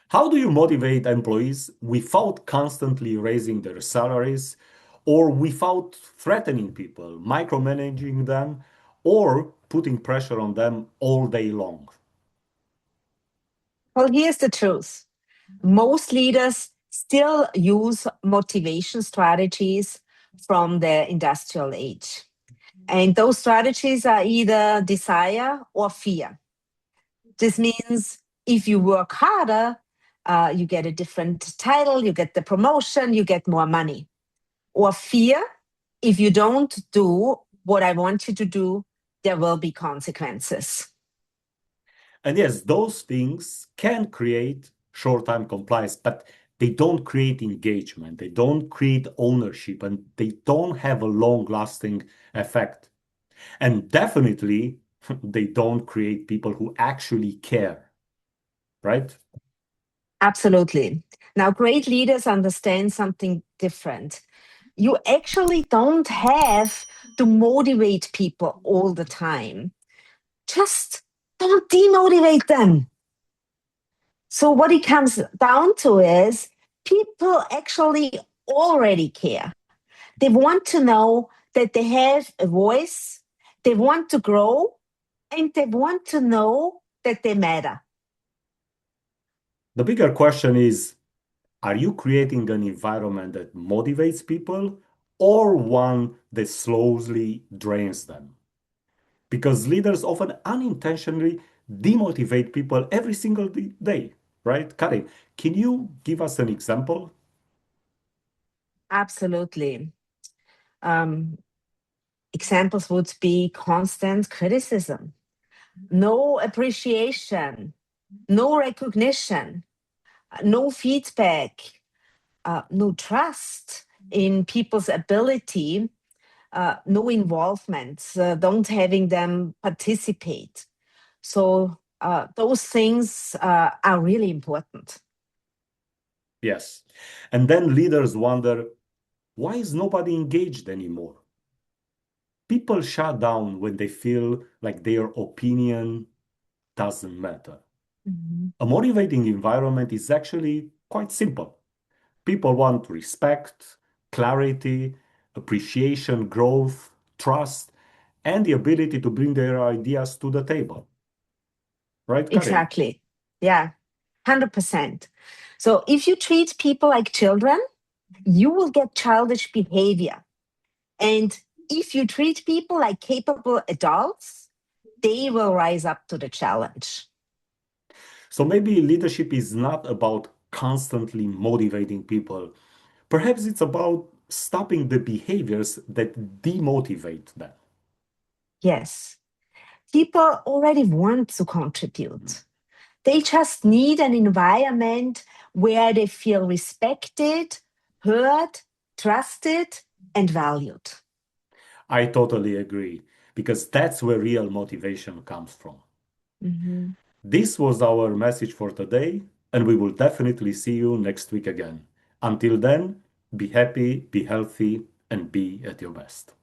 How do you motivate employees without constantly raising their salaries or without threatening people, micromanaging them, or putting pressure on them all day long? Well, here's the truth. Most leaders still use motivation strategies from the industrial age. And those strategies are either desire or fear. This means if you work harder, you get a different title, you get the promotion, you get more money. Or fear, if you don't do what I want you to do, there will be consequences. And yes, those things can create short-term compliance, but they don't create engagement, they don't create ownership, and they don't have a long-lasting effect. And definitely, they don't create people who actually care, right? Absolutely. Now, great leaders understand something different. You actually don't have to motivate people all the time. Just don't demotivate them. So, what it comes down to is people actually already care. They want to know that they have a voice, they want to grow, and they want to know that they matter. The bigger question is, are you creating an environment that motivates people or one that slowly drains them? Because leaders often unintentionally demotivate people every single day, right? Karin, can you give us an example? Absolutely. Um, Examples would be constant criticism, no appreciation, no recognition, no feedback, no trust in people's ability, no involvement, don't having them participate. So those things are really important. Yes. And then leaders wonder, why is nobody engaged anymore? People shut down when they feel like their opinion doesn't matter. Mhm. A motivating environment is actually quite simple. People want respect, clarity, appreciation, growth, trust, and the ability to bring their ideas to the table. Right, Karin? Exactly. Yeah, 100%. So if you treat people like children, you will get childish behavior. And if you treat people like capable adults, they will rise up to the challenge. So maybe leadership is not about constantly motivating people. Perhaps it's about stopping the behaviors that demotivate them. Yes, people already want to contribute. They just need an environment where they feel respected, heard, trusted, and valued. I totally agree, because that's where real motivation comes from. Mhm. This was our message for today, and we will definitely see you next week again. Until then, be happy, be healthy, and be at your best.